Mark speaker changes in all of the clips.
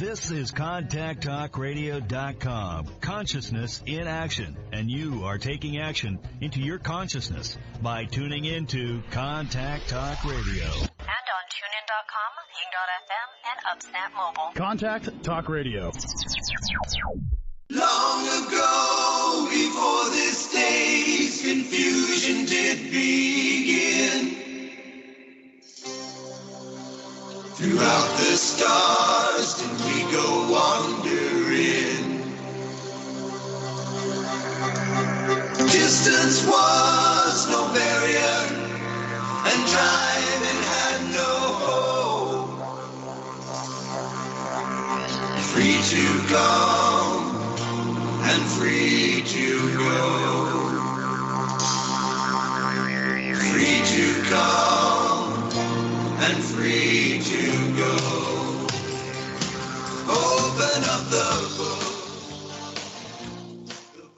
Speaker 1: This is ContactTalkRadio.com. Consciousness in action. And you are taking action into your consciousness by tuning into Contact Talk Radio.
Speaker 2: And on TuneIn.com, Ping.fm, and UpSnap Mobile.
Speaker 3: Contact Talk Radio.
Speaker 4: Long ago, before this day's confusion did begin, throughout the stars did we go wandering. Distance was no barrier, and time it had no hope. Free to come and free to go. Free to come and free to go. Open up the book.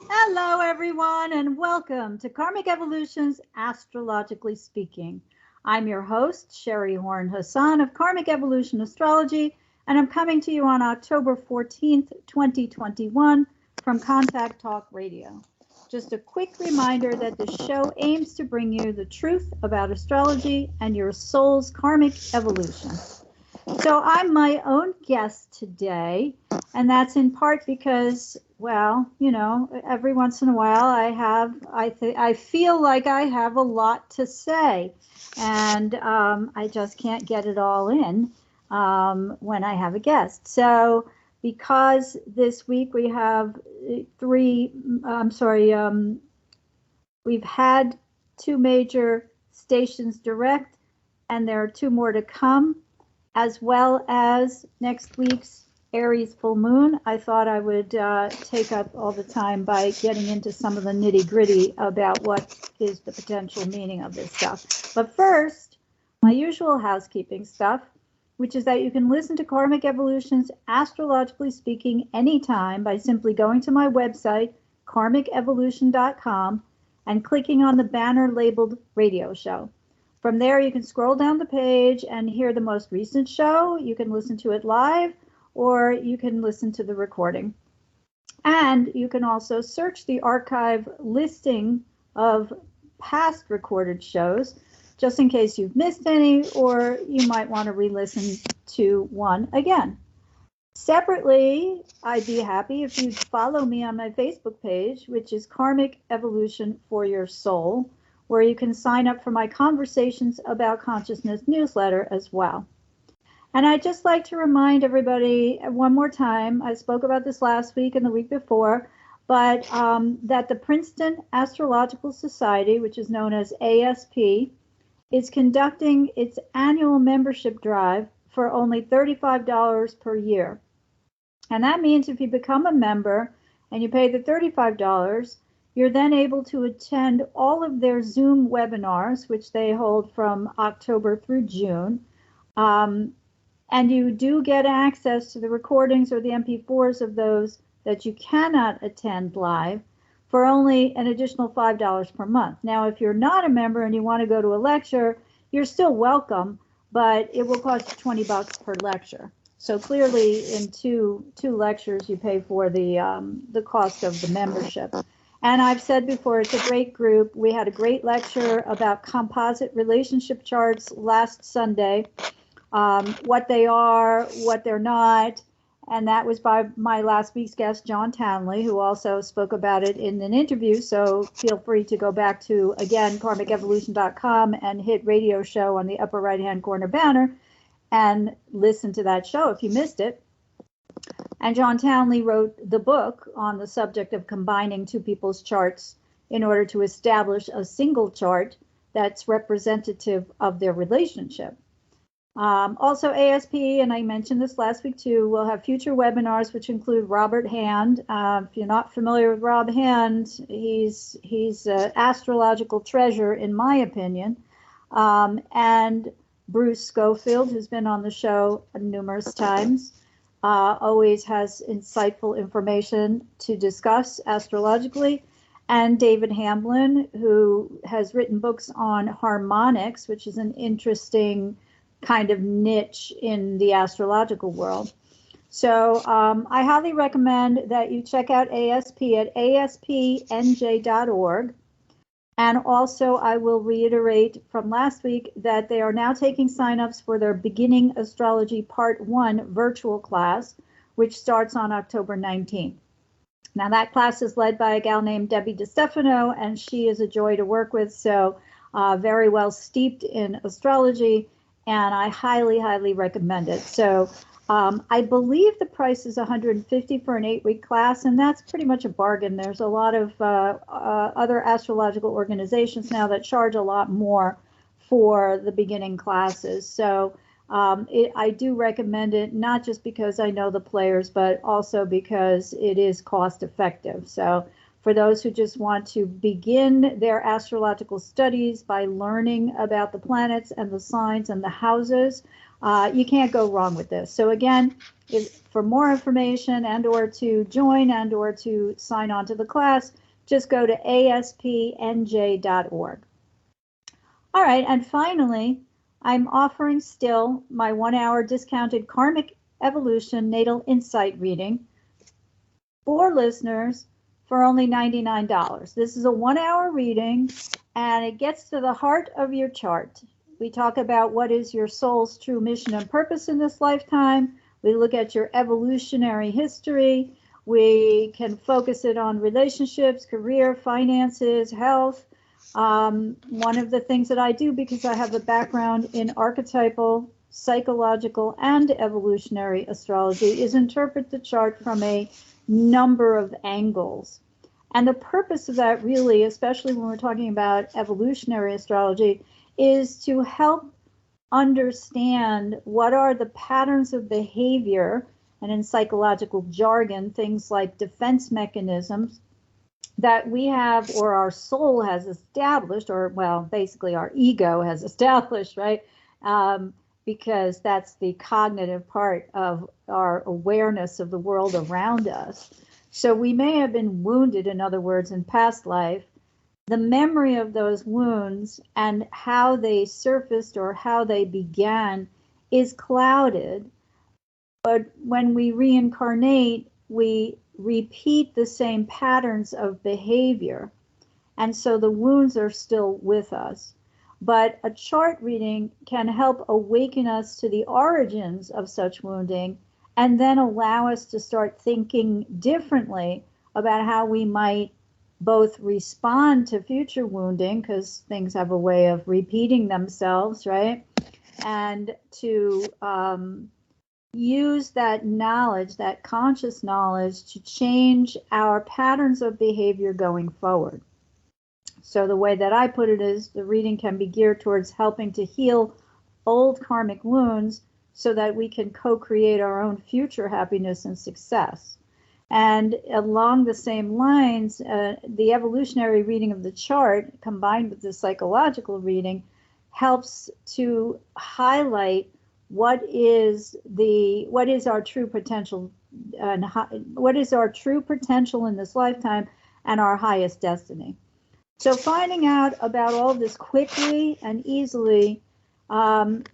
Speaker 5: Hello, everyone, and welcome to Karmic Evolution's Astrologically Speaking. I'm your host, SHERI Horn Hasan of Karmic Evolution Astrology, and I'm coming to you on October 14th, 2021 from Contact Talk Radio. Just a quick reminder that the show aims to bring you the truth about astrology and your soul's karmic evolution. So I'm my own guest today, and that's in part because, well, you know, every once in a while I feel like I have a lot to say, and I just can't get it all in when I have a guest. So because this week we have we've had two major stations direct, and there are two more to come, as well as next week's Aries Full Moon. I thought I would take up all the time by getting into some of the nitty-gritty about what is the potential meaning of this stuff. But first, my usual housekeeping stuff, which is that you can listen to Karmic Evolution's Astrologically Speaking anytime by simply going to my website, karmicevolution.com, and clicking on the banner labeled Radio Show. From there, you can scroll down the page and hear the most recent show. You can listen to it live, or you can listen to the recording. And you can also search the archive listing of past recorded shows, just in case you've missed any, or you might want to re-listen to one again. Separately, I'd be happy if you'd follow me on my Facebook page, which is Karmic Evolution for Your Soul, where you can sign up for my Conversations About Consciousness newsletter as well. And I'd just like to remind everybody one more time, I spoke about this last week and the week before, but that the Princeton Astrological Society, which is known as ASP, is conducting its annual membership drive for only $35 per year. And that means if you become a member and you pay the $35, you're then able to attend all of their Zoom webinars, which they hold from October through June. And you do get access to the recordings or the MP4s of those that you cannot attend live for only an additional $5 per month. Now, if you're not a member and you want to go to a lecture, you're still welcome, but it will cost you $20 per lecture. So clearly, in two lectures, you pay for the cost of the membership. And I've said before, it's a great group. We had a great lecture about composite relationship charts last Sunday, what they are, what they're not. And that was by my last week's guest, John Townley, who also spoke about it in an interview. So feel free to go back to, again, karmicevolution.com and hit Radio Show on the upper right-hand corner banner and listen to that show if you missed it. And John Townley wrote the book on the subject of combining two people's charts in order to establish a single chart that's representative of their relationship. Also, ASP, and I mentioned this last week too, will have future webinars which include Robert Hand. If you're not familiar with Rob Hand, he's an astrological treasure, in my opinion. And Bruce Schofield, who's been on the show numerous times, always has insightful information to discuss astrologically. And David Hamblin, who has written books on harmonics, which is an interesting kind of niche in the astrological world. So I highly recommend that you check out ASP at aspnj.org. And also, I will reiterate from last week that they are now taking signups for their Beginning Astrology Part 1 virtual class, which starts on October 19th. Now, that class is led by a gal named Debbie DeStefano, and she is a joy to work with, so very well steeped in astrology, and I highly, highly recommend it. So I believe the price is $150 for an 8-week class, and that's pretty much a bargain. There's a lot of other astrological organizations now that charge a lot more for the beginning classes. So I do recommend it, not just because I know the players, but also because it is cost effective. So for those who just want to begin their astrological studies by learning about the planets and the signs and the houses, you can't go wrong with this. So again, for more information and or to join and or to sign on to the class, just go to aspnj.org. All right, and finally, I'm offering still my 1-hour discounted Karmic Evolution Natal Insight reading for listeners for only $99. This is a 1-hour reading, and it gets to the heart of your chart. We talk about what is your soul's true mission and purpose in this lifetime. We look at your evolutionary history. We can focus it on relationships, career, finances, health. One of the things that I do, because I have a background in archetypal, psychological, and evolutionary astrology, is interpret the chart from a number of angles. And the purpose of that really, especially when we're talking about evolutionary astrology, is to help understand what are the patterns of behavior, and in psychological jargon, things like defense mechanisms that we have, or our soul has established, or well, basically our ego has established, right? Because that's the cognitive part of our awareness of the world around us. So we may have been wounded, in other words, in past life. The memory of those wounds and how they surfaced or how they began is clouded. But when we reincarnate, we repeat the same patterns of behavior. And so the wounds are still with us. But a chart reading can help awaken us to the origins of such wounding, and then allow us to start thinking differently about how we might both respond to future wounding, because things have a way of repeating themselves, right? And to use that knowledge, that conscious knowledge, to change our patterns of behavior going forward. So the way that I put it is the reading can be geared towards helping to heal old karmic wounds so that we can co-create our own future happiness and success. And along the same lines, the evolutionary reading of the chart combined with the psychological reading helps to highlight what is our true potential, and what is our true potential in this lifetime and our highest destiny. So finding out about all of this quickly and easily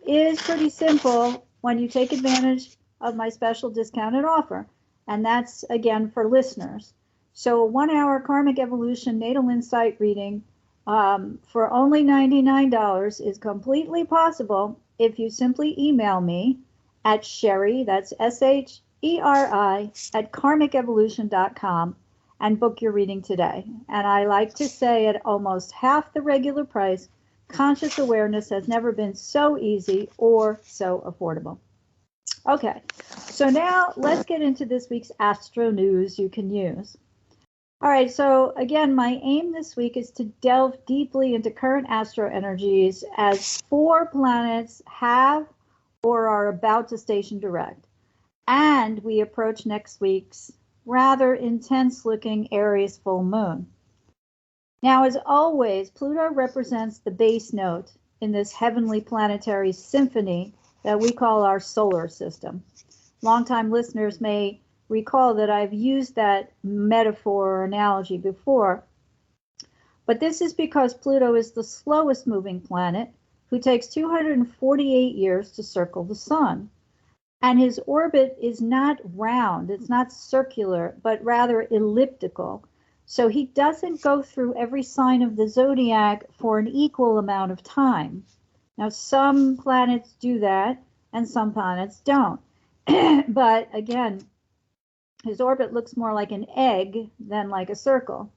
Speaker 5: is pretty simple when you take advantage of my special discounted offer. And that's, again, for listeners. So a 1-hour Karmic Evolution Natal Insight reading for only $99 is completely possible if you simply email me at SHERI, that's SHERI, at karmicevolution.com, and book your reading today. And I like to say, at almost half the regular price, conscious awareness has never been so easy or so affordable. Okay, so now let's get into this week's Astro news you can use. All right, so again, my aim this week is to delve deeply into current astro energies as 4 planets have or are about to station direct. And we approach next week's rather intense-looking Aries full moon. Now, as always, Pluto represents the bass note in this heavenly planetary symphony that we call our solar system. Longtime listeners may recall that I've used that metaphor or analogy before, but this is because Pluto is the slowest moving planet, who takes 248 years to circle the sun. And his orbit is not round, it's not circular, but rather elliptical. So he doesn't go through every sign of the zodiac for an equal amount of time. Now, some planets do that, and some planets don't. But again, his orbit looks more like an egg than like a circle.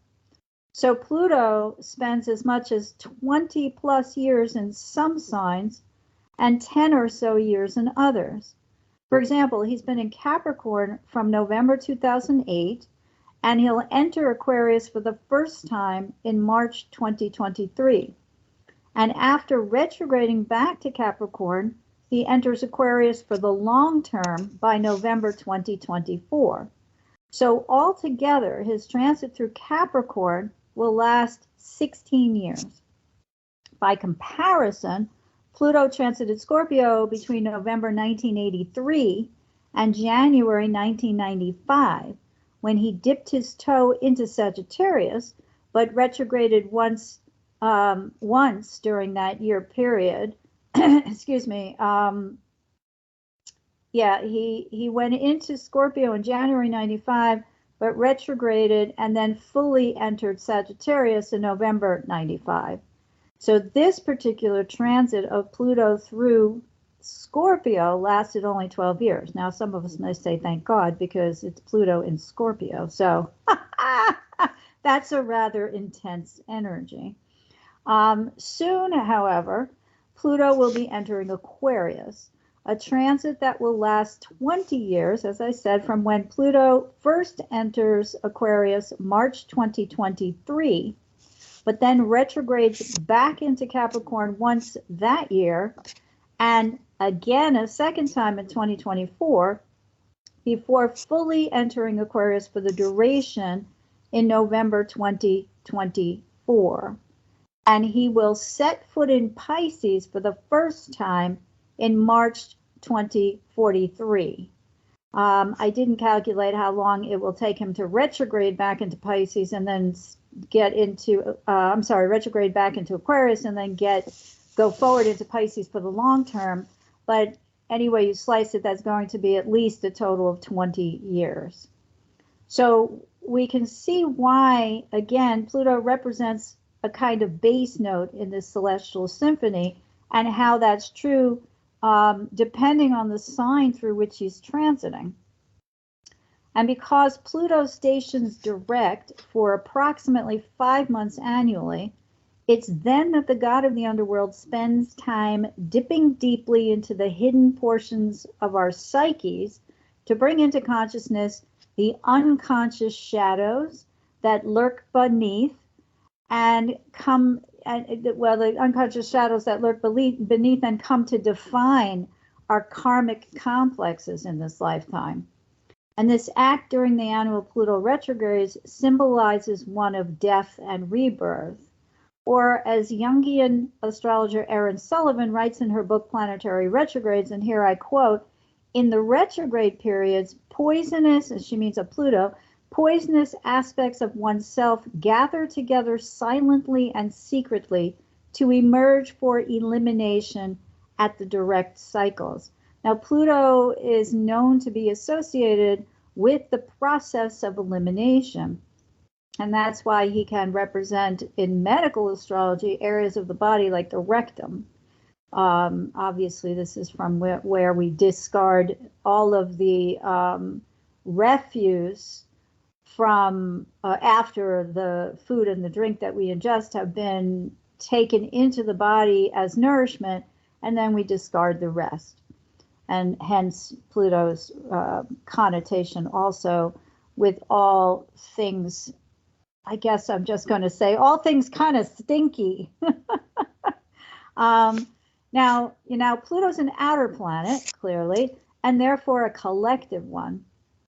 Speaker 5: So Pluto spends as much as 20 plus years in some signs and 10 or so years in others. For example, he's been in Capricorn from November 2008, and he'll enter Aquarius for the first time in March 2023. And after retrograding back to Capricorn, he enters Aquarius for the long term by November 2024. So altogether, his transit through Capricorn will last 16 years. By comparison, Pluto transited Scorpio between November 1983 and January 1995, when he dipped his toe into Sagittarius, but retrograded once during that year period. Excuse me. He went into Scorpio in January 95, but retrograded and then fully entered Sagittarius in November 95. So this particular transit of Pluto through Scorpio lasted only 12 years. Now, some of us may say, thank God, because it's Pluto in Scorpio. So that's a rather intense energy. Soon, however, Pluto will be entering Aquarius, a transit that will last 20 years, as I said, from when Pluto first enters Aquarius, March 2023, but then retrogrades back into Capricorn once that year, and again a second time in 2024, before fully entering Aquarius for the duration in November 2024. And he will set foot in Pisces for the first time in March 2043. I didn't calculate how long it will take him to retrograde back into Pisces and then retrograde back into Aquarius and then go forward into Pisces for the long term. But anyway you slice it, that's going to be at least a total of 20 years. So we can see why, again, Pluto represents a kind of bass note in this celestial symphony, and how that's true depending on the sign through which he's transiting. And because Pluto stations direct for approximately 5 months annually, it's then that the god of the underworld spends time dipping deeply into the hidden portions of our psyches to bring into consciousness the unconscious shadows that lurk beneath the unconscious shadows that lurk beneath and come to define our karmic complexes in this lifetime. And this act during the annual Pluto retrogrades symbolizes one of death and rebirth. Or as Jungian astrologer Erin Sullivan writes in her book Planetary Retrogrades, and here I quote, in the retrograde periods, poisonous, and she means of Pluto, poisonous aspects of oneself gather together silently and secretly to emerge for elimination at the direct cycles. Now, Pluto is known to be associated with the process of elimination, and that's why he can represent in medical astrology areas of the body like the rectum. Obviously, this is from where we discard all of the refuse from after the food and the drink that we ingest have been taken into the body as nourishment, and then we discard the rest. And hence Pluto's connotation also with all things, I guess I'm just going to say, all things kind of stinky. Now, Pluto's an outer planet, clearly, and therefore a collective one.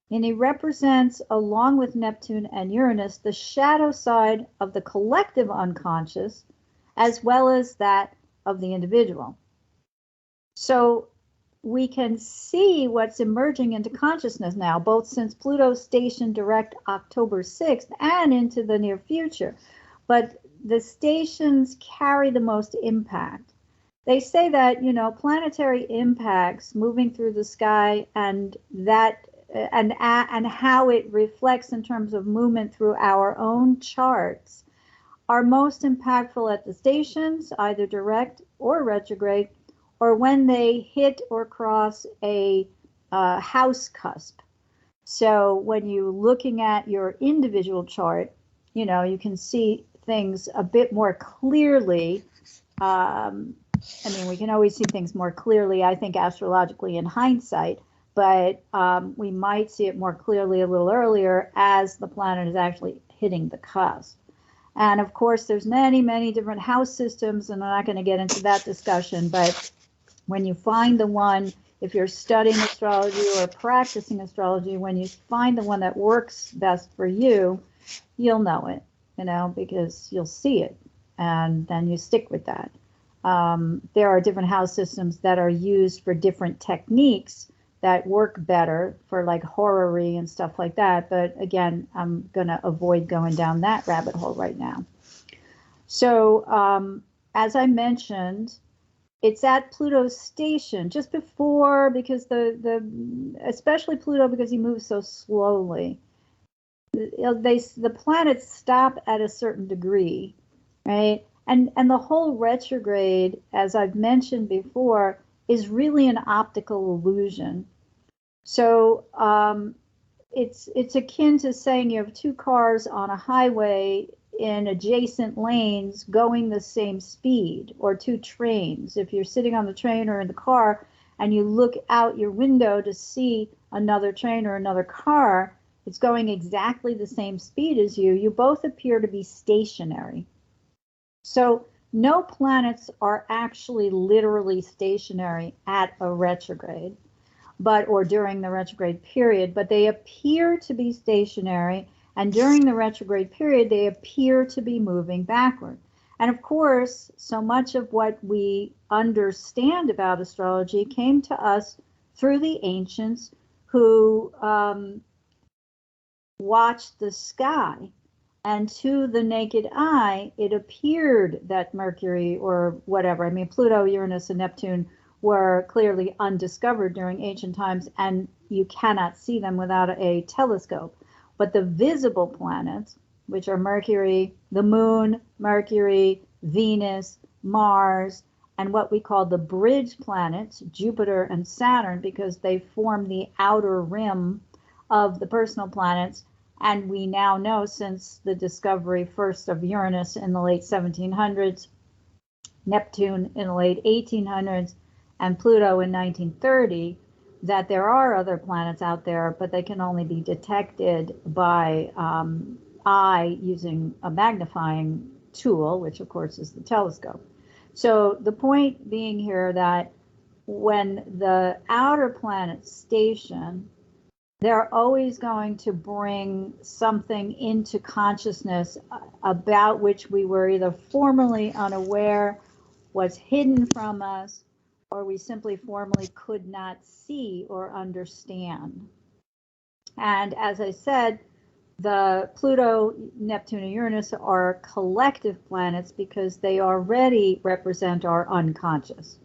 Speaker 5: And he represents, along with Neptune and Uranus, the shadow side of the collective unconscious, as well as that of the individual. So we can see what's emerging into consciousness now, both since Pluto stationed direct October 6th and into the near future. But the stations carry the most impact. they say that, you know, planetary impacts moving through the sky and that and how it reflects in terms of movement through our own charts are most impactful at the stations, either direct or retrograde, or when they hit or cross a house cusp. So when you're looking at your individual chart, you know, you can see things a bit more clearly. I mean, we can always see things more clearly, I think, astrologically in hindsight, but we might see it more clearly a little earlier as the planet is actually hitting the cusp. And of course, there's many, many different house systems, and I'm not going to get into that discussion, but when you find the one, if you're studying astrology or practicing astrology, when you find the one that works best for you, you'll know it, you know, because you'll see it, and then you stick with that. There are different house systems that are used for different techniques that work better for like horary and stuff like that. But again, I'm going to avoid going down that rabbit hole right now. So as I mentioned, it's at Pluto's station just before, because especially Pluto, because he moves so slowly, the planets stop at a certain degree, right? And the whole retrograde, as I've mentioned before, is really an optical illusion. So it's akin to saying you have two cars on a highway in adjacent lanes going the same speed, or two trains. If you're sitting on the train or in the car and you look out your window to see another train or another car, it's going exactly the same speed as you. You both appear to be stationary. So no planets are actually literally stationary at a retrograde, or during the retrograde period, but they appear to be stationary, and during the retrograde period, they appear to be moving backward. And of course, so much of what we understand about astrology came to us through the ancients who watched the sky. And to the naked eye, it appeared that Mercury or whatever, I mean, Pluto, Uranus, and Neptune were clearly undiscovered during ancient times, and you cannot see them without a telescope. But the visible planets, which are Mercury, the Moon, Mercury, Venus, Mars, and what we call the bridge planets, Jupiter and Saturn, because they form the outer rim of the personal planets. And we now know, since the discovery first of Uranus in the late 1700s, Neptune in the late 1800s, and Pluto in 1930, that there are other planets out there, but they can only be detected by eye using a magnifying tool, which of course is the telescope. So the point being here that when the outer planets station, they're always going to bring something into consciousness about which we were either formerly unaware, was hidden from us, or we simply formally could not see or understand. And as I said, the Pluto, Neptune, and Uranus are collective planets because they already represent our unconscious.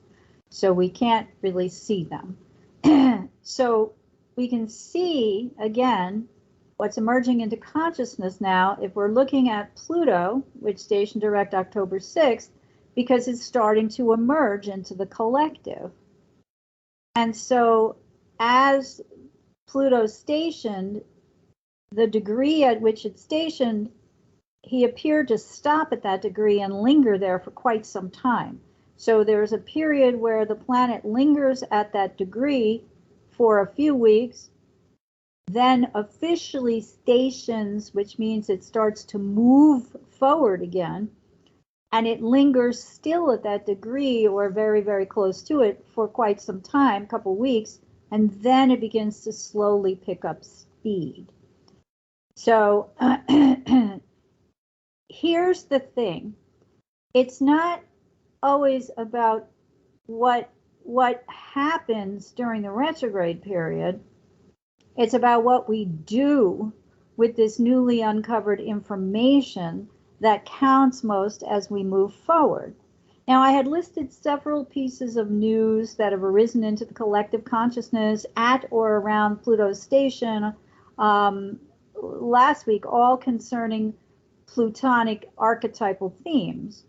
Speaker 5: So we can't really see them. So we can see, again, what's emerging into consciousness now if we're looking at Pluto, which stationed direct October 6th, because it's starting to emerge into the collective. And so as Pluto stationed, the degree at which it's stationed, he appeared to stop at that degree and linger there for quite some time. So there's a period where the planet lingers at that degree for a few weeks, then officially stations, which means it starts to move forward again, and it lingers still at that degree or very, very close to it for quite some time, a couple weeks, and then it begins to slowly pick up speed. So here's the thing. It's not always about what happens during the retrograde period. It's about what we do with this newly uncovered information that counts most as we move forward. Now, I had listed several pieces of news that have arisen into the collective consciousness at or around Pluto's station last week, all concerning Plutonic archetypal themes,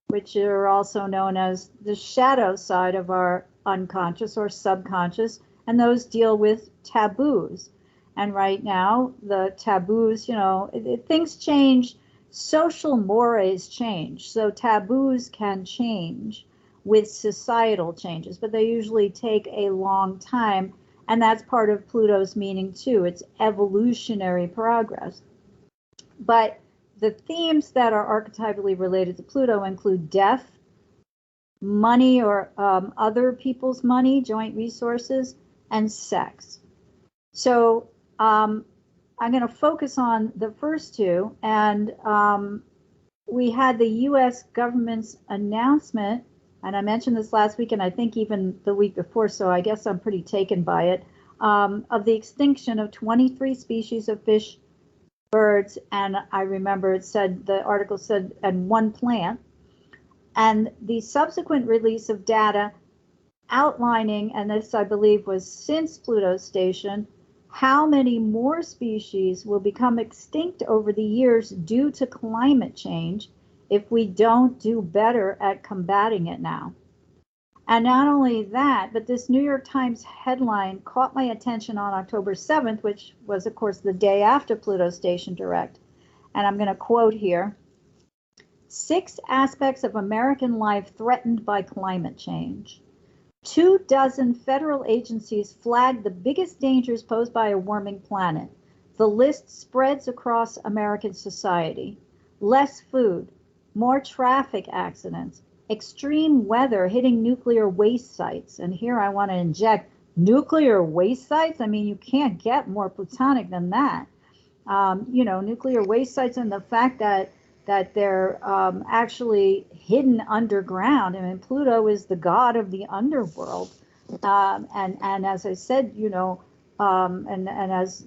Speaker 5: which are also known as the shadow side of our unconscious or subconscious, and those deal with taboos. And right now, the taboos, things change, social mores change, so taboos can change with societal changes, but they usually take a long time, and that's part of Pluto's meaning too. It's evolutionary progress. But the themes that are archetypally related to Pluto include death, money or other people's money, joint resources, and sex. So I'm going to focus on the first two. And we had the U.S. government's announcement, and I mentioned this last week and I think even the week before, so I guess I'm pretty taken by it, of the extinction of 23 species of fish, birds, and I remember the article said, and one plant, and the subsequent release of data outlining, and this I believe was since Pluto's station, how many more species will become extinct over the years due to climate change if we don't do better at combating it now. And not only that, but this New York Times headline caught my attention on October 7th, which was, of course, the day after Pluto's station direct. And I'm going to quote here, 6 aspects of American life threatened by climate change. 24 federal agencies flagged the biggest dangers posed by a warming planet. The list spreads across American society. Less food, more traffic accidents, extreme weather hitting nuclear waste sites. And here I want to inject nuclear waste sites. I mean, you can't get more plutonic than that. Nuclear waste sites, and the fact that they're actually hidden underground. I mean, Pluto is the god of the underworld. And as I said, and as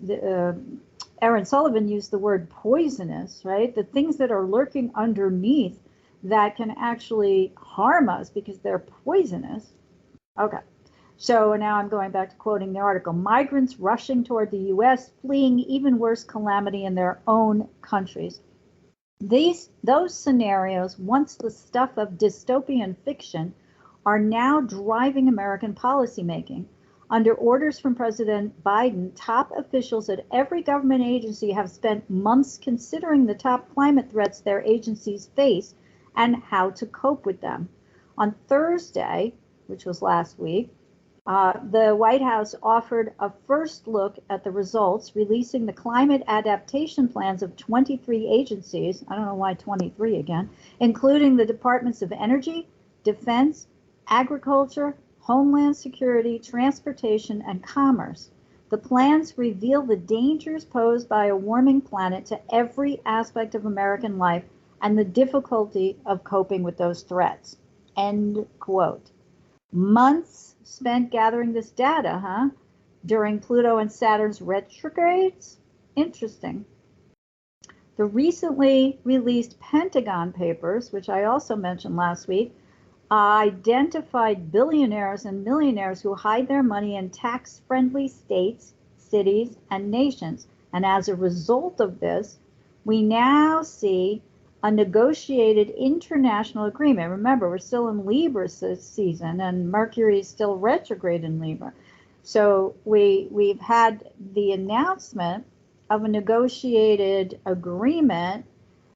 Speaker 5: Aaron Sullivan used the word poisonous, right? The things that are lurking underneath that can actually harm us because they're poisonous. Okay, so now I'm going back to quoting the article. Migrants rushing toward the U.S., fleeing even worse calamity in their own countries. Those scenarios, once the stuff of dystopian fiction, are now driving American policymaking. Under orders from President Biden, top officials at every government agency have spent months considering the top climate threats their agencies face and how to cope with them. On Thursday, which was last week, the White House offered a first look at the results, releasing the climate adaptation plans of 23 agencies, I don't know why 23 again, including the Departments of Energy, Defense, Agriculture, Homeland Security, Transportation, and Commerce. The plans reveal the dangers posed by a warming planet to every aspect of American life and the difficulty of coping with those threats. End quote. Months spent gathering this data, during Pluto and Saturn's retrogrades? Interesting. The recently released Pentagon papers, which I also mentioned last week, identified billionaires and millionaires who hide their money in tax-friendly states, cities, and nations. And as a result of this, we now see a negotiated international agreement. Remember, we're still in Libra season, and Mercury is still retrograde in Libra. So we've had the announcement of a negotiated agreement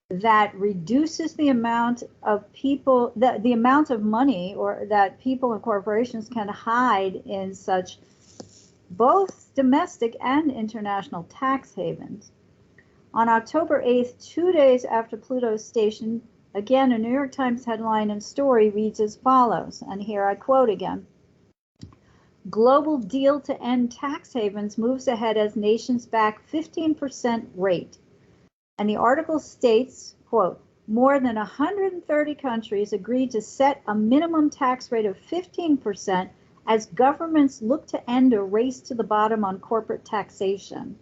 Speaker 5: that reduces the amount of people, the amount of money or that people and corporations can hide in such both domestic and international tax havens. On October 8th, 2 days after Pluto's station, again, a New York Times headline and story reads as follows, and here I quote again. Global deal to end tax havens moves ahead as nations back 15% rate. And the article states, quote, more than 130 countries agreed to set a minimum tax rate of 15% as governments look to end a race to the bottom on corporate taxation.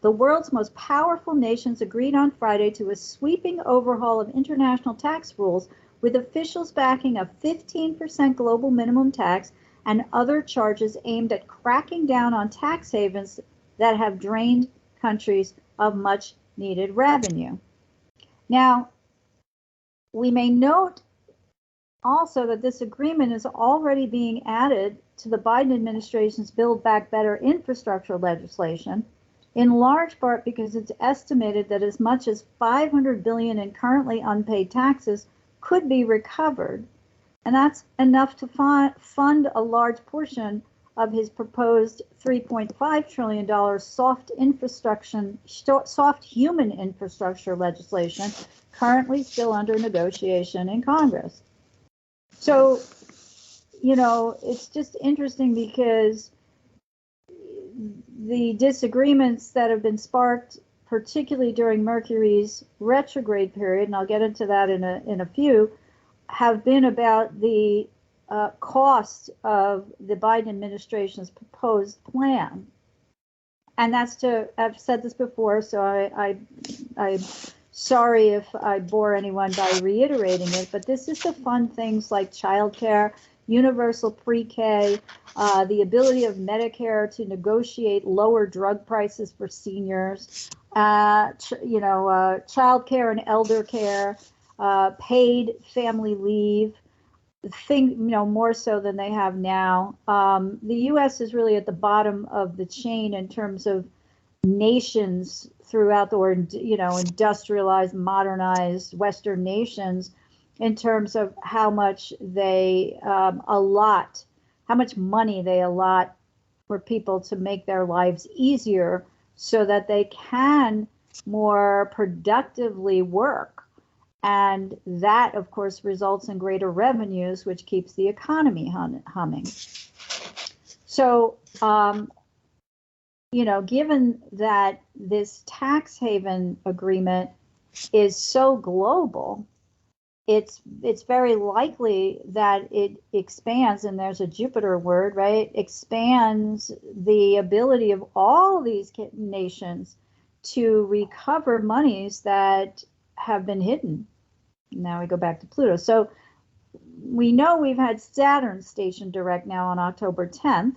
Speaker 5: The world's most powerful nations agreed on Friday to a sweeping overhaul of international tax rules, with officials backing a 15% global minimum tax and other charges aimed at cracking down on tax havens that have drained countries of much needed revenue. Now, we may note also that this agreement is already being added to the Biden administration's Build Back Better infrastructure legislation, in large part because it's estimated that as much as $500 billion in currently unpaid taxes could be recovered, and that's enough to fund a large portion of his proposed $3.5 trillion soft human infrastructure legislation, currently still under negotiation in Congress. So, you know, it's just interesting because the disagreements that have been sparked, particularly during Mercury's retrograde period, and I'll get into that in a few, have been about the cost of the Biden administration's proposed plan. And that's I've said this before, so I'm sorry if I bore anyone by reiterating it, but this is to fund things like childcare, universal pre-K, the ability of Medicare to negotiate lower drug prices for seniors, childcare and elder care, paid family leave, more so than they have now. The U.S. is really at the bottom of the chain in terms of nations throughout industrialized, modernized Western nations, in terms of how much they how much money they allot for people to make their lives easier so that they can more productively work. And that, of course, results in greater revenues, which keeps the economy humming. So, given that this tax haven agreement is so global, it's very likely that it expands, and there's a Jupiter word, right? Expands the ability of all these nations to recover monies that have been hidden. Now we go back to Pluto. So we know we've had Saturn stationed direct now on October 10th.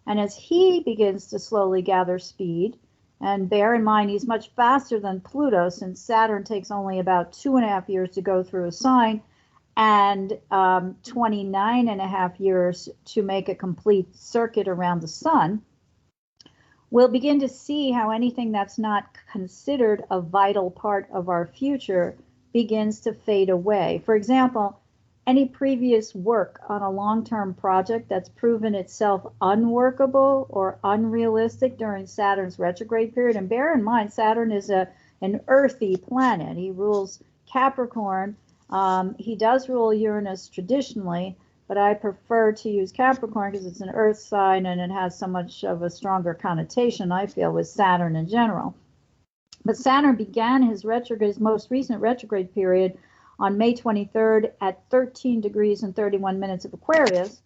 Speaker 5: And as he begins to slowly gather speed, and bear in mind he's much faster than Pluto, since Saturn takes only about 2.5 years to go through a sign and 29.5 years to make a complete circuit around the sun, we'll begin to see how anything that's not considered a vital part of our future begins to fade away. For example, any previous work on a long-term project that's proven itself unworkable or unrealistic during Saturn's retrograde period, and bear in mind, Saturn is an earthy planet. He rules Capricorn. He does rule Uranus traditionally, but I prefer to use Capricorn because it's an earth sign and it has so much of a stronger connotation, I feel, with Saturn in general. But Saturn began his most recent retrograde period on May 23rd at 13 degrees and 31 minutes of Aquarius,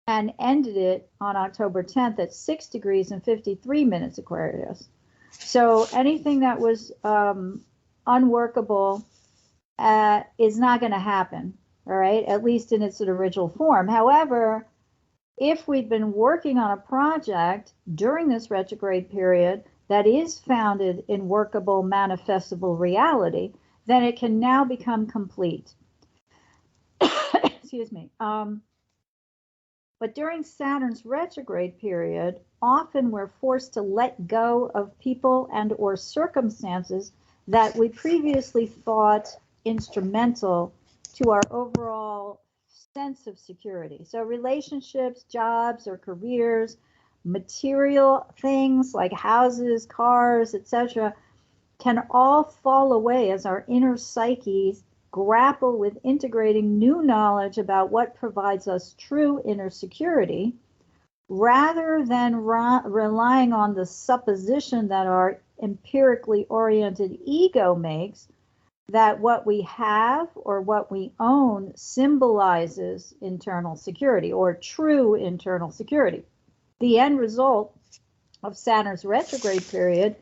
Speaker 5: and ended it on October 10th at 6 degrees and 53 minutes Aquarius. So anything that was unworkable is not going to happen, all right, at least in its original form. However, if we've been working on a project during this retrograde period that is founded in workable, manifestable reality, then it can now become complete. Excuse me. But during Saturn's retrograde period, often we're forced to let go of people and or circumstances that we previously thought instrumental to our overall sense of security. So relationships, jobs, or careers, material things like houses, cars, etc., can all fall away as our inner psyches grapple with integrating new knowledge about what provides us true inner security, rather than relying on the supposition that our empirically oriented ego makes that what we have or what we own symbolizes internal security or true internal security. The end result of Saturn's retrograde period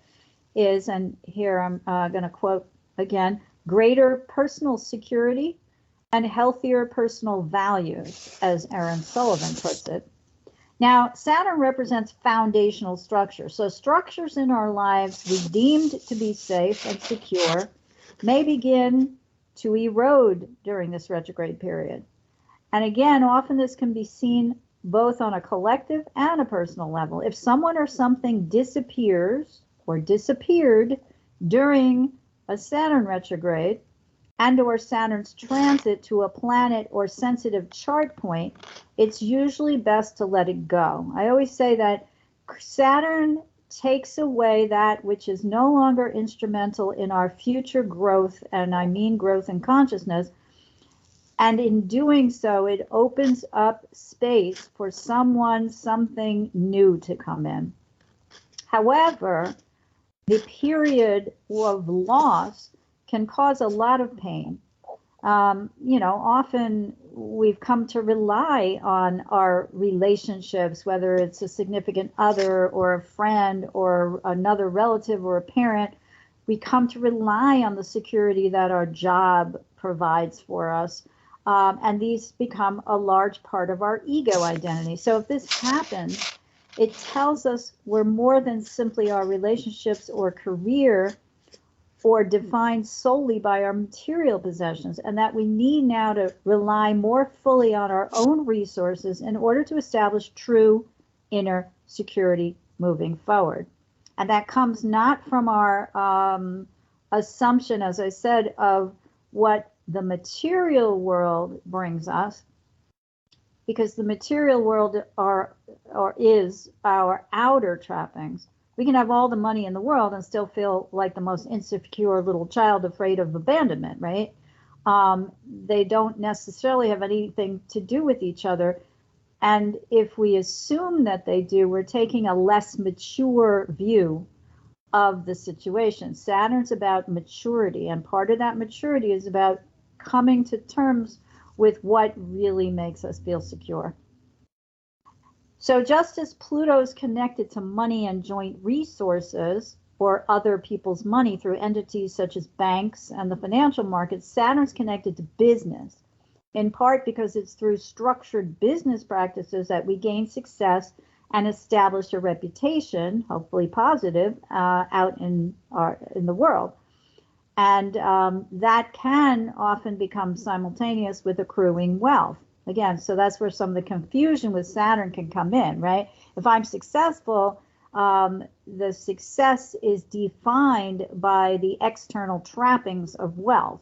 Speaker 5: is, and here I'm going to quote again, greater personal security and healthier personal values, as Aaron Sullivan puts it. Now, Saturn represents foundational structure. So structures in our lives we deemed to be safe and secure may begin to erode during this retrograde period. And again, often this can be seen both on a collective and a personal level. If someone or something disappears or disappeared during a Saturn retrograde, and or Saturn's transit to a planet or sensitive chart point, it's usually best to let it go. I always say that Saturn takes away that which is no longer instrumental in our future growth, and I mean growth in consciousness. And in doing so, it opens up space for someone, something new to come in. However, the period of loss can cause a lot of pain. Often we've come to rely on our relationships, whether it's a significant other or a friend or another relative or a parent. We come to rely on the security that our job provides for us. And these become a large part of our ego identity. So if this happens, it tells us we're more than simply our relationships or career, or defined solely by our material possessions, and that we need now to rely more fully on our own resources in order to establish true inner security moving forward. And that comes not from our assumption, as I said, of what the material world brings us, because the material world is our outer trappings. We can have all the money in the world and still feel like the most insecure little child afraid of abandonment, right? They don't necessarily have anything to do with each other. And if we assume that they do, we're taking a less mature view of the situation. Saturn's about maturity, and part of that maturity is about coming to terms with what really makes us feel secure. So just as Pluto is connected to money and joint resources, or other people's money through entities such as banks and the financial markets, Saturn's connected to business, in part because it's through structured business practices that we gain success and establish a reputation, hopefully positive, out in the world. And that can often become simultaneous with accruing wealth. Again, so that's where some of the confusion with Saturn can come in, right? If I'm successful, the success is defined by the external trappings of wealth,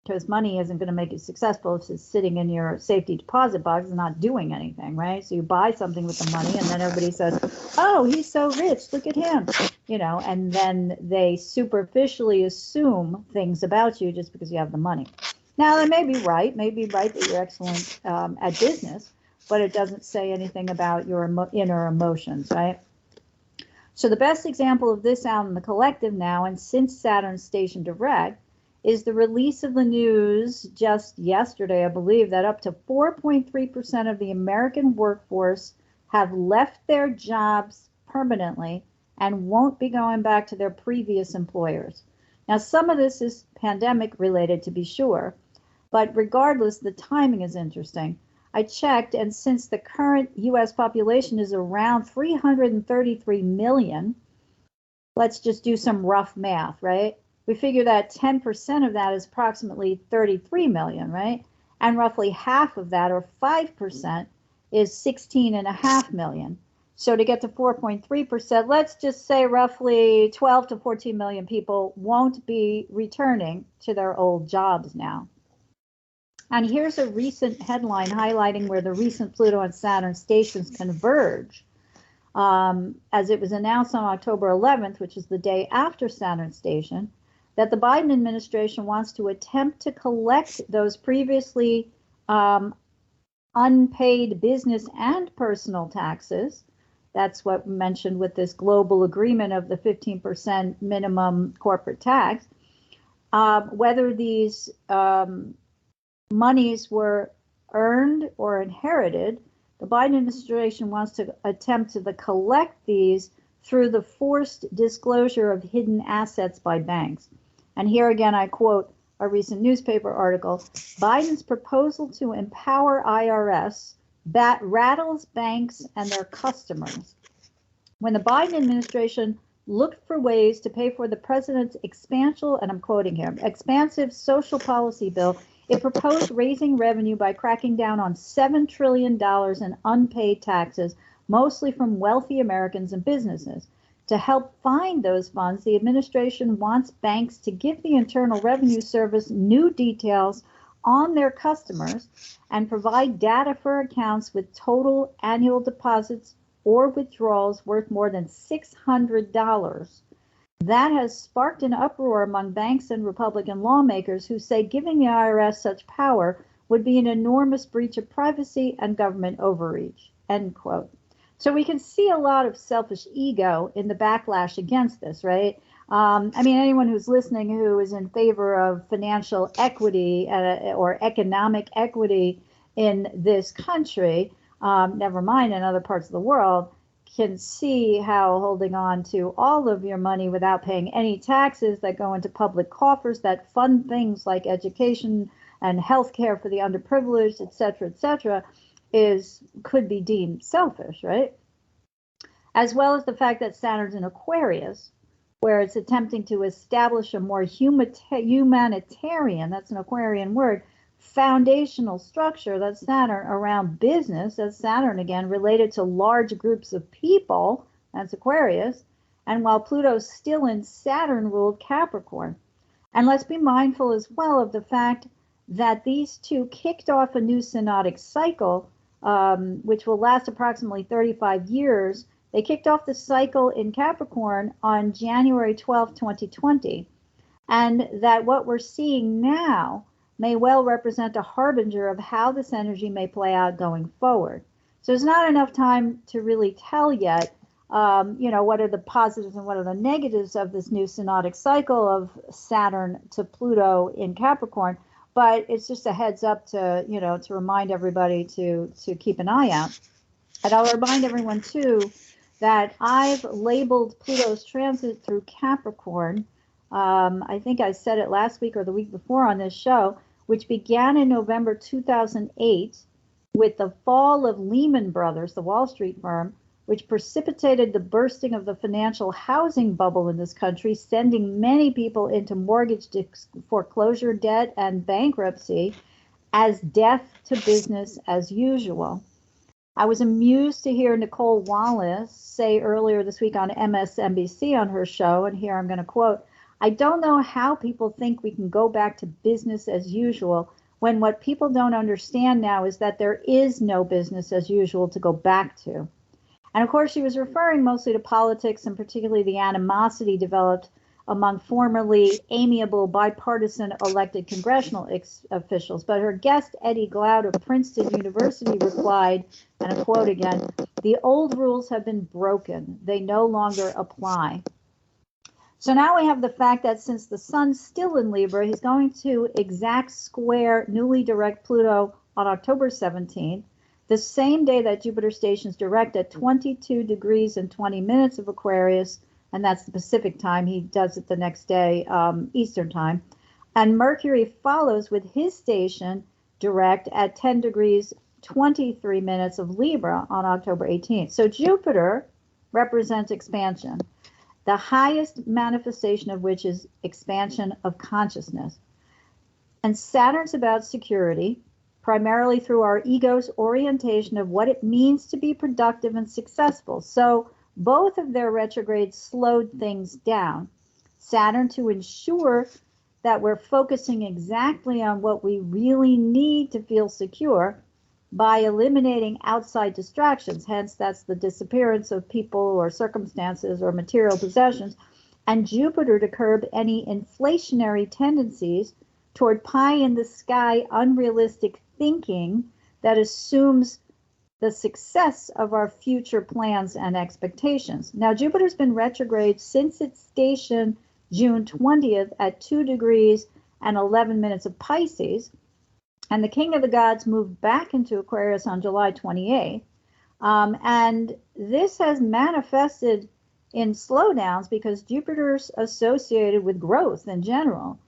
Speaker 5: because money isn't going to make you successful if it's sitting in your safety deposit box and not doing anything, right? So you buy something with the money, and then everybody says, oh, he's so rich, look at him, and then they superficially assume things about you just because you have the money. Now, they may be right that you're excellent at business, but it doesn't say anything about your inner emotions, right? So the best example of this out in the collective now, and since Saturn's station direct, is the release of the news just yesterday, I believe, that up to 4.3% of the American workforce have left their jobs permanently and won't be going back to their previous employers. Now, some of this is pandemic related, to be sure, but regardless, the timing is interesting. I checked, and since the current U.S. population is around 333 million, let's just do some rough math, right? We figure that 10% of that is approximately 33 million, right? And roughly half of that, or 5%, is 16.5 million. So to get to 4.3%, let's just say roughly 12 to 14 million people won't be returning to their old jobs now. And here's a recent headline highlighting where the recent Pluto and Saturn stations converge. As it was announced on October 11th, which is the day after Saturn station, that the Biden administration wants to attempt to collect those previously unpaid business and personal taxes. That's what we mentioned with this global agreement of the 15% minimum corporate tax. Whether these monies were earned or inherited, the Biden administration wants to attempt to collect these through the forced disclosure of hidden assets by banks. And here again, I quote, a recent newspaper article, Biden's proposal to empower IRS rattles banks and their customers. When the Biden administration looked for ways to pay for the president's expansive, and I'm quoting here, expansive social policy bill, it proposed raising revenue by cracking down on $7 trillion in unpaid taxes, mostly from wealthy Americans and businesses. To help find those funds, the administration wants banks to give the Internal Revenue Service new details on their customers and provide data for accounts with total annual deposits or withdrawals worth more than $600. That has sparked an uproar among banks and Republican lawmakers who say giving the IRS such power would be an enormous breach of privacy and government overreach, end quote. So we can see a lot of selfish ego in the backlash against this, right? I mean, anyone who's listening who is in favor of financial equity or economic equity in this country, never mind in other parts of the world, can see how holding on to all of your money without paying any taxes that go into public coffers that fund things like education and health care for the underprivileged, et cetera, could be deemed selfish, right? As well as the fact that Saturn's in Aquarius, where it's attempting to establish a more humanitarian, that's an Aquarian word, foundational structure, that's Saturn, around business, that's Saturn again, related to large groups of people, that's Aquarius, and while Pluto's still in Saturn-ruled Capricorn. And let's be mindful as well of the fact that these two kicked off a new synodic cycle, which will last approximately 35 years. They kicked off the cycle in Capricorn on January 12, 2020, and that what we're seeing now may well represent a harbinger of how this energy may play out going forward. So there's not enough time to really tell yet, what are the positives and what are the negatives of this new synodic cycle of Saturn to Pluto in Capricorn, but it's just a heads up to remind everybody to keep an eye out. And I'll remind everyone too that I've labeled Pluto's transit through Capricorn. I think I said it last week or the week before on this show, which began in November 2008 with the fall of Lehman Brothers, the Wall Street firm, which precipitated the bursting of the financial housing bubble in this country, sending many people into mortgage foreclosure debt and bankruptcy as death to business as usual. I was amused to hear Nicole Wallace say earlier this week on MSNBC on her show, and here I'm going to quote, "I don't know how people think we can go back to business as usual when what people don't understand now is that there is no business as usual to go back to." And of course, she was referring mostly to politics and particularly the animosity developed among formerly amiable bipartisan elected congressional officials. But her guest, Eddie Glaude of Princeton University, replied, and I quote again, "The old rules have been broken. They no longer apply." So now we have the fact that since the sun's still in Libra, he's going to exact square newly direct Pluto on October 17th, the same day that Jupiter stations direct at 22 degrees and 20 minutes of Aquarius, and that's the Pacific time. He does it the next day, Eastern time. And Mercury follows with his station direct at 10 degrees, 23 minutes of Libra on October 18th. So Jupiter represents expansion, the highest manifestation of which is expansion of consciousness. And Saturn's about security, primarily through our ego's orientation of what it means to be productive and successful. So both of their retrogrades slowed things down. Saturn to ensure that we're focusing exactly on what we really need to feel secure by eliminating outside distractions. Hence, that's the disappearance of people or circumstances or material possessions. And Jupiter to curb any inflationary tendencies toward pie-in-the-sky, unrealistic thinking that assumes the success of our future plans and expectations. Now, Jupiter's been retrograde since its station June 20th at 2 degrees and 11 minutes of Pisces, and the King of the Gods moved back into Aquarius on July 28th. And this has manifested in slowdowns because Jupiter's associated with growth in general.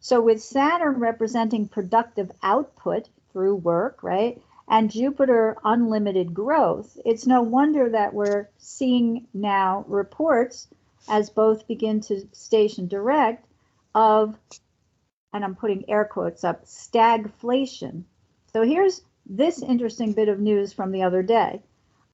Speaker 5: So with Saturn representing productive output through work, right, and Jupiter unlimited growth, it's no wonder that we're seeing now reports, as both begin to station direct, of, and I'm putting air quotes up, stagflation. So here's this interesting bit of news from the other day.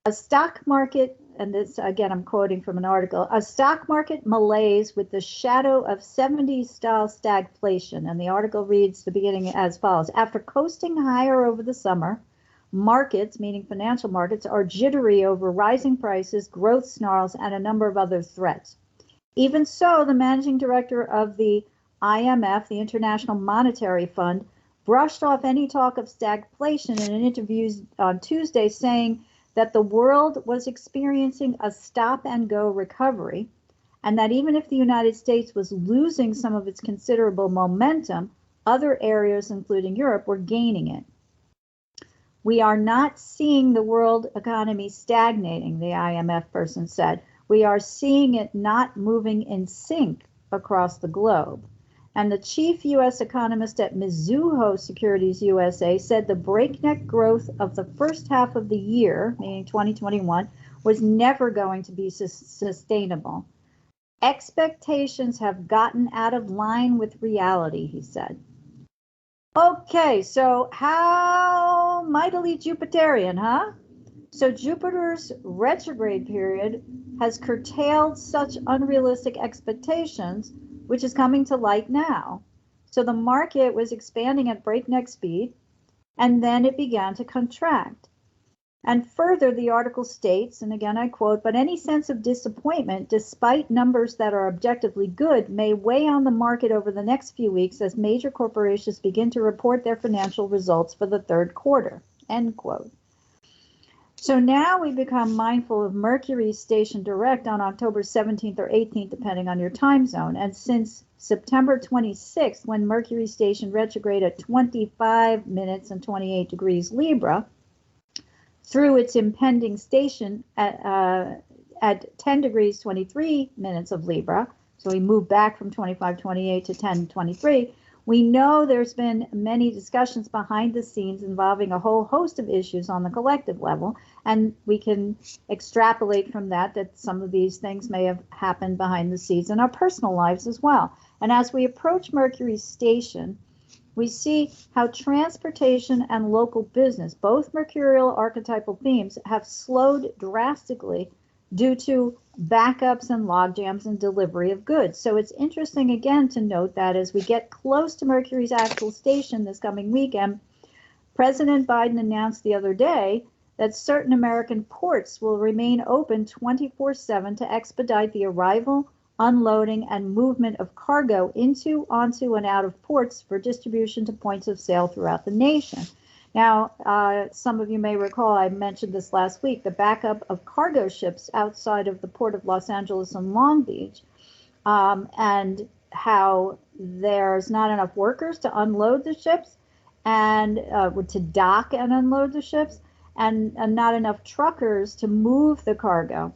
Speaker 5: A stock market, and this again I'm quoting from an article, a stock market malaise with the shadow of 70s style stagflation. And the article reads the beginning as follows. After coasting higher over the summer, markets, meaning financial markets, are jittery over rising prices, growth snarls, and a number of other threats. Even so, the managing director of the IMF, the International Monetary Fund, brushed off any talk of stagflation in an interview on Tuesday, saying that the world was experiencing a stop-and-go recovery, and that even if the United States was losing some of its considerable momentum, other areas, including Europe, were gaining it. We are not seeing the world economy stagnating, the IMF person said. We are seeing it not moving in sync across the globe. And the chief U.S. economist at Mizuho Securities USA said the breakneck growth of the first half of the year, meaning 2021, was never going to be sustainable. Expectations have gotten out of line with reality, he said. Okay, so how mightily Jupiterian, huh? So Jupiter's retrograde period has curtailed such unrealistic expectations, which is coming to light now. So the market was expanding at breakneck speed, and then it began to contract. And further, the article states, and again I quote, but any sense of disappointment, despite numbers that are objectively good, may weigh on the market over the next few weeks as major corporations begin to report their financial results for the third quarter, end quote. So now we become mindful of Mercury's station direct on October 17th or 18th, depending on your time zone. And since September 26th, when Mercury stationed retrograde at 25 minutes and 28 degrees Libra, through its impending station at 10 degrees 23 minutes of Libra, so we moved back from 25-28 to 10-23, we know there's been many discussions behind the scenes involving a whole host of issues on the collective level, and we can extrapolate from that some of these things may have happened behind the scenes in our personal lives as well. And as we approach Mercury's station, we see how transportation and local business, both mercurial archetypal themes, have slowed drastically due to backups and logjams in delivery of goods. So it's interesting again to note that as we get close to Mercury's actual station this coming weekend, President Biden announced the other day that certain American ports will remain open 24/7 to expedite the arrival, unloading, and movement of cargo into, onto, and out of ports for distribution to points of sale throughout the nation. Now, some of you may recall I mentioned this last week, the backup of cargo ships outside of the port of Los Angeles and Long Beach, and how there's not enough workers to unload the ships and to dock and unload the ships, and not enough truckers to move the cargo.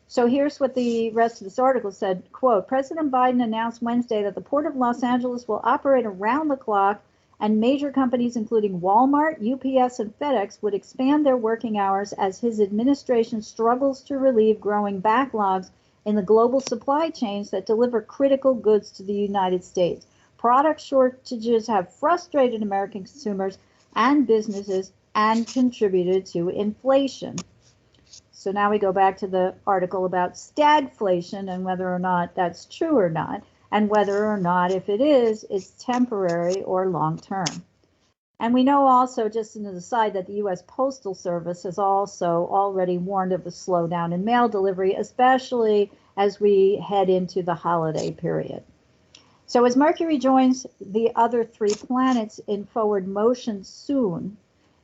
Speaker 5: So here's what the rest of this article said, quote, President Biden announced Wednesday that the Port of Los Angeles will operate around the clock, and major companies including Walmart, UPS, and FedEx would expand their working hours as his administration struggles to relieve growing backlogs in the global supply chains that deliver critical goods to the United States. Product shortages have frustrated American consumers and businesses and contributed to inflation. So now we go back to the article about stagflation and whether or not that's true or not, and whether or not, if it is, it's temporary or long-term. And we know also, just as an aside, that the U.S. Postal Service has also already warned of a slowdown in mail delivery, especially as we head into the holiday period. So as Mercury joins the other three planets in forward motion soon,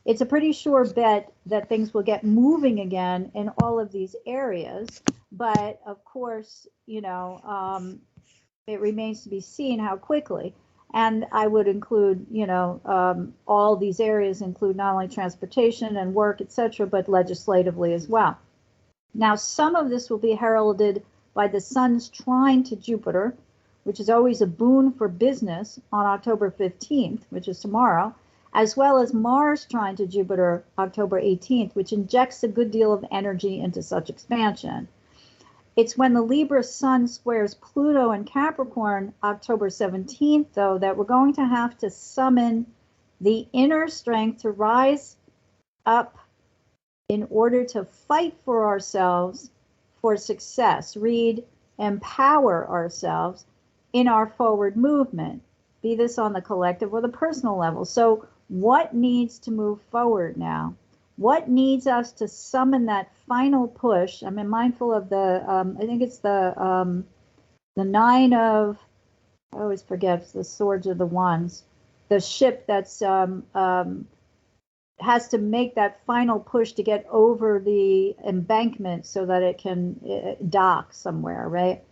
Speaker 5: it's a pretty sure bet that things will get moving again in all of these areas. But of course, it remains to be seen how quickly. And I would include, all these areas include not only transportation and work, etc., but legislatively as well. Now, some of this will be heralded by the sun's trine to Jupiter, which is always a boon for business, on October 15th, which is tomorrow, as well as Mars trine to Jupiter October 18th, which injects a good deal of energy into such expansion. It's when the Libra Sun squares Pluto and Capricorn October 17th, though, that we're going to have to summon the inner strength to rise up in order to fight for ourselves for success. Read, empower ourselves in our forward movement, be this on the collective or the personal level. So what needs to move forward now? What needs us to summon that final push? I'm mindful of the, I think it's the nine of, I always forget, the swords of the wands, the ship that's has to make that final push to get over the embankment so that it can dock somewhere, right?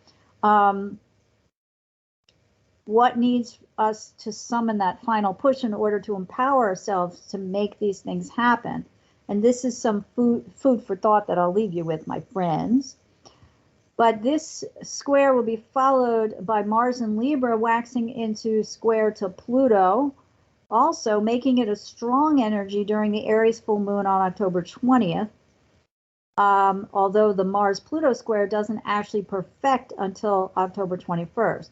Speaker 5: What needs us to summon that final push in order to empower ourselves to make these things happen? And this is some food for thought that I'll leave you with, my friends. But this square will be followed by Mars and Libra waxing into square to Pluto, also making it a strong energy during the Aries full moon on October 20th, although the Mars-Pluto square doesn't actually perfect until October 21st.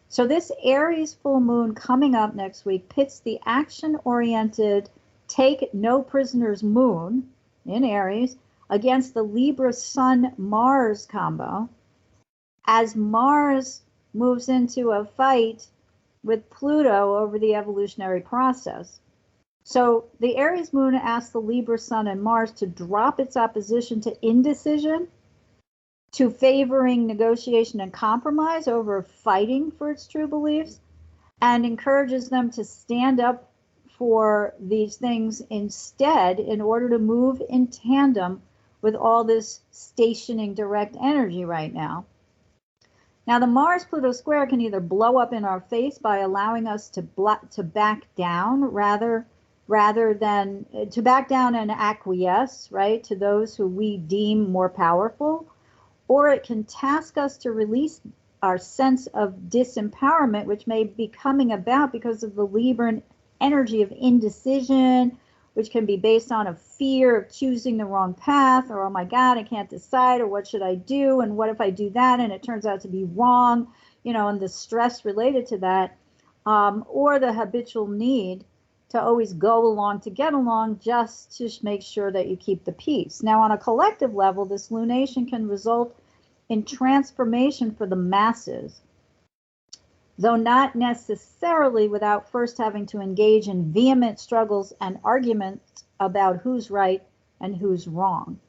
Speaker 5: So this Aries full moon coming up next week pits the action-oriented take no prisoners moon in Aries against the Libra Sun-Mars combo as Mars moves into a fight with Pluto over the evolutionary process. So the Aries moon asks the Libra Sun and Mars to drop its opposition to indecision, to favoring negotiation and compromise over fighting for its true beliefs, and encourages them to stand up for these things instead in order to move in tandem with all this stationing direct energy right now. Now, the Mars-Pluto square can either blow up in our face by allowing us to back down rather than to back down and acquiesce, right, to those who we deem more powerful, or it can task us to release our sense of disempowerment, which may be coming about because of the Libran energy of indecision, which can be based on a fear of choosing the wrong path, or, oh my God, I can't decide, or what should I do, and what if I do that and it turns out to be wrong, and the stress related to that, or the habitual need to always go along to get along just to make sure that you keep the peace. Now, on a collective level, this lunation can result in transformation for the masses, though not necessarily without first having to engage in vehement struggles and arguments about who's right and who's wrong.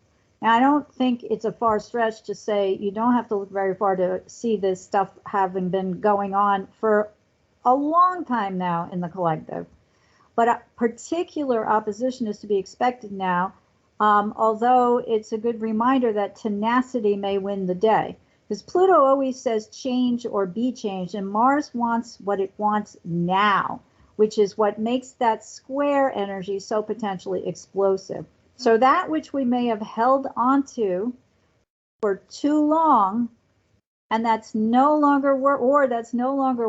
Speaker 5: Now, I don't think it's a far stretch to say you don't have to look very far to see this stuff having been going on for a long time now in the collective. But a particular opposition is to be expected now, although it's a good reminder that tenacity may win the day. Because Pluto always says change or be changed, and Mars wants what it wants now, which is what makes that square energy so potentially explosive. So that which we may have held onto for too long, and that's no longer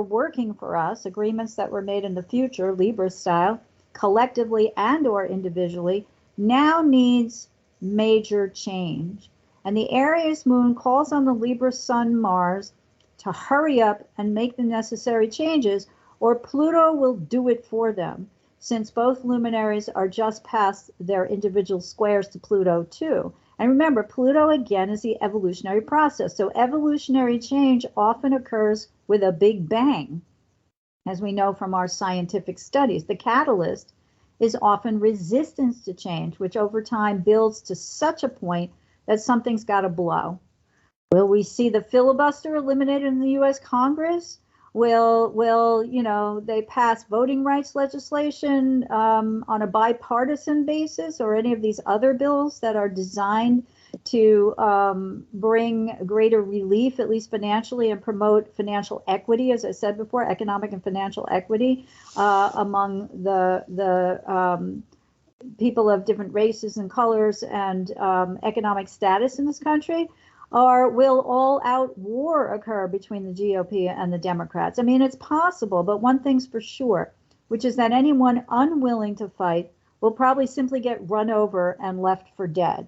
Speaker 5: working for us, agreements that were made in the future, Libra style, collectively and or individually, now needs major change. And the Aries moon calls on the Libra Sun Mars to hurry up and make the necessary changes, or Pluto will do it for them, since both luminaries are just past their individual squares to Pluto too. And remember, Pluto again is the evolutionary process. So evolutionary change often occurs with a big bang, as we know from our scientific studies. The catalyst is often resistance to change, which over time builds to such a point that something's got to blow. Will we see the filibuster eliminated in the U.S. Congress? Will they pass voting rights legislation on a bipartisan basis, or any of these other bills that are designed to bring greater relief, at least financially, and promote financial equity, as I said before, economic and financial equity among the people of different races and colors and economic status in this country? Or will all-out war occur between the GOP and the Democrats? I mean, it's possible, but one thing's for sure, which is that anyone unwilling to fight will probably simply get run over and left for dead.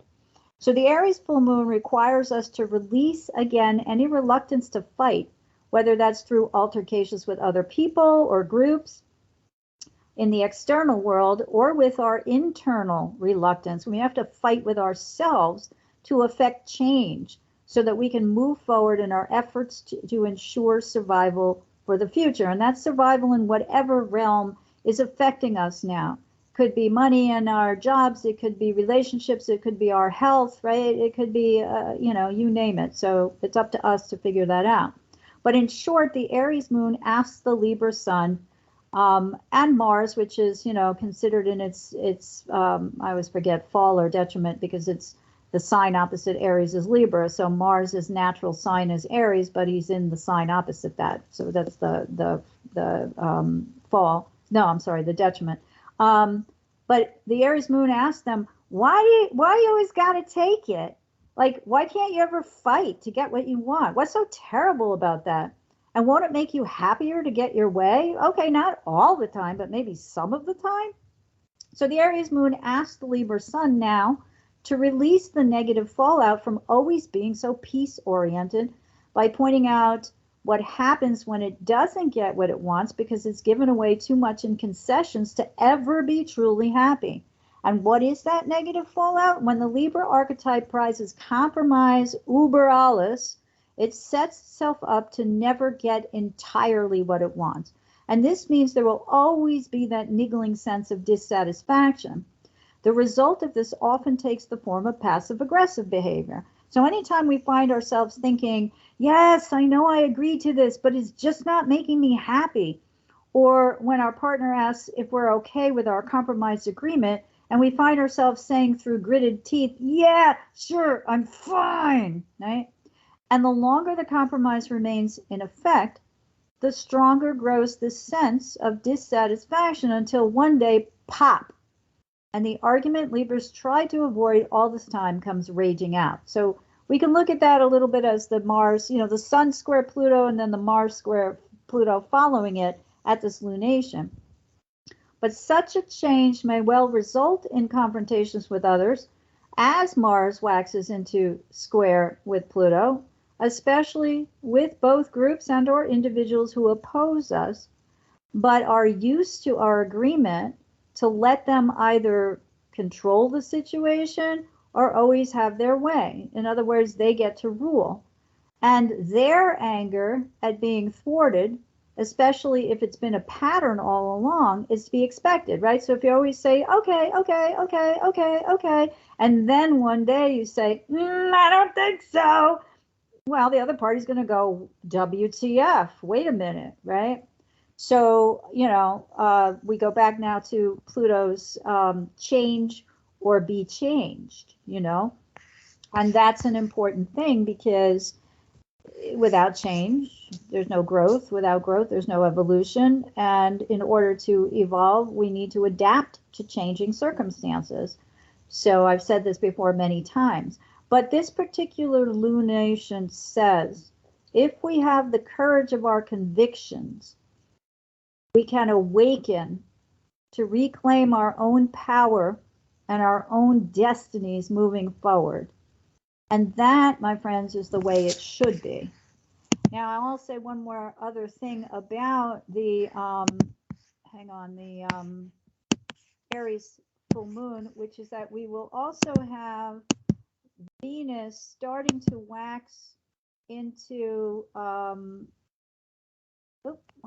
Speaker 5: So the Aries full moon requires us to release again any reluctance to fight, whether that's through altercations with other people or groups in the external world, or with our internal reluctance. We have to fight with ourselves to affect change so that we can move forward in our efforts to ensure survival for the future. And that's survival in whatever realm is affecting us now. Could be money and our jobs, it could be relationships, it could be our health, right? It could be, you name it. So it's up to us to figure that out. But in short, the Aries moon asks the Libra sun and Mars, which is, considered in its I always forget, fall or detriment, because it's the sign opposite Aries is Libra. So Mars' natural sign is Aries, but he's in the sign opposite that. So that's the fall. No, I'm sorry, the detriment. But the Aries moon asked them, why you always got to take it? Like, why can't you ever fight to get what you want? What's so terrible about that? And won't it make you happier to get your way? Okay, not all the time, but maybe some of the time. So the Aries moon asked the Libra sun now to release the negative fallout from always being so peace-oriented by pointing out what happens when it doesn't get what it wants because it's given away too much in concessions to ever be truly happy. And what is that negative fallout? When the Libra archetype prizes compromise über alles, it sets itself up to never get entirely what it wants. And this means there will always be that niggling sense of dissatisfaction. The result of this often takes the form of passive-aggressive behavior. So anytime we find ourselves thinking, yes, I know I agree to this, but it's just not making me happy, or when our partner asks if we're okay with our compromised agreement, and we find ourselves saying through gritted teeth, yeah, sure, I'm fine, right? And the longer the compromise remains in effect, the stronger grows the sense of dissatisfaction until one day, pop, and the argument Libras tried to avoid all this time comes raging out. So we can look at that a little bit as the Mars, the Sun square Pluto, and then the Mars square Pluto following it at this lunation. But such a change may well result in confrontations with others as Mars waxes into square with Pluto, especially with both groups and or individuals who oppose us, but are used to our agreement to let them either control the situation or always have their way. In other words, they get to rule. And their anger at being thwarted, especially if it's been a pattern all along, is to be expected, right? So if you always say, okay, and then one day you say, I don't think so, well, the other party's going to go, WTF, wait a minute, right? So, we go back now to Pluto's change or be changed, and that's an important thing because without change, there's no growth. Without growth, there's no evolution. And in order to evolve, we need to adapt to changing circumstances. So I've said this before many times, but this particular lunation says, if we have the courage of our convictions, we can awaken to reclaim our own power and our own destinies moving forward. And that, my friends, is the way it should be. Now, I'll say one more other thing about the, Aries full moon, which is that we will also have Venus starting to wax into, why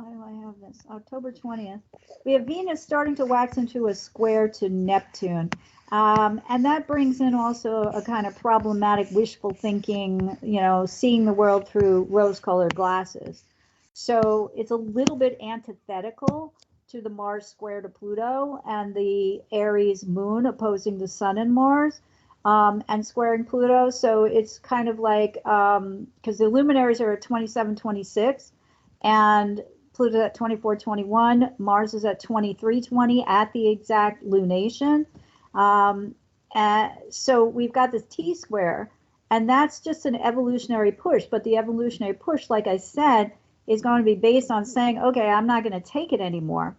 Speaker 5: do I have this? October 20th. We have Venus starting to wax into a square to Neptune. And that brings in also a kind of problematic wishful thinking, seeing the world through rose-colored glasses. So it's a little bit antithetical to the Mars square to Pluto and the Aries moon opposing the sun and Mars and squaring Pluto. So it's kind of like, because the luminaries are at 27-26 and Pluto at 24-21, Mars is at 23-20 at the exact lunation. So we've got this T-square, And that's just an evolutionary push. But the evolutionary push, like I said, is going to be based on saying, okay, I'm not going to take it anymore.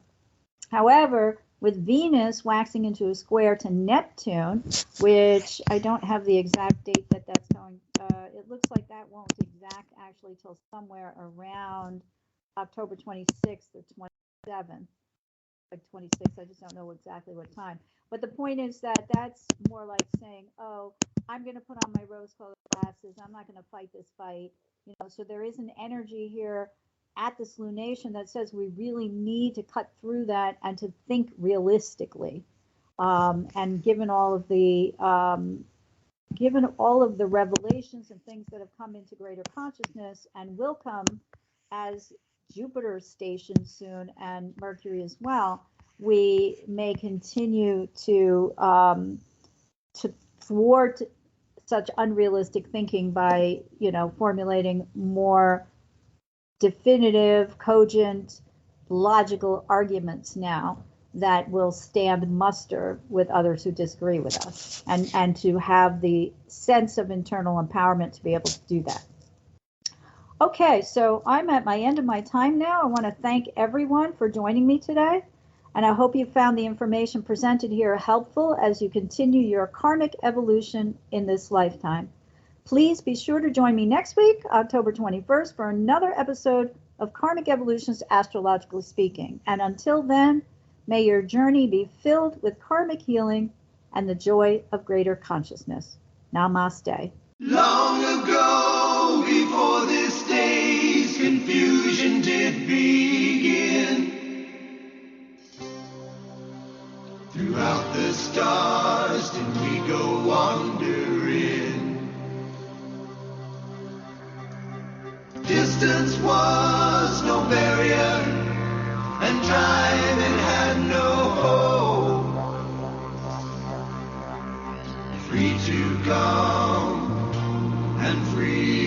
Speaker 5: However, with Venus waxing into a square to Neptune, which I don't have the exact date that that's going, it looks like that won't exact actually till somewhere around October 26th or 27th. Like 26, I just don't know exactly what time. But the point is that that's more like saying, oh, I'm going to put on my rose-colored glasses. I'm not going to fight this fight. You know, so there is an energy here at this lunation that says we really need to cut through that and to think realistically. And given all of the revelations and things that have come into greater consciousness and will come as Jupiter stations soon and Mercury as well, we may continue to thwart such unrealistic thinking by, you know, formulating more definitive, cogent, logical arguments now that will stand muster with others who disagree with us, and to have the sense of internal empowerment to be able to do that. Okay, so I'm at my end of my time now. I want to thank everyone for joining me today, and I hope you found the information presented here helpful as you continue your karmic evolution in this lifetime. Please be sure to join me next week, October 21st, for another episode of Karmic Evolutions Astrologically Speaking. And until then, may your journey be filled with karmic healing and the joy of greater consciousness. Namaste.
Speaker 4: Long ago, before this day's confusion did begin, throughout the stars did we go wandering. Distance was no barrier, and time it had no hope. Free to come and free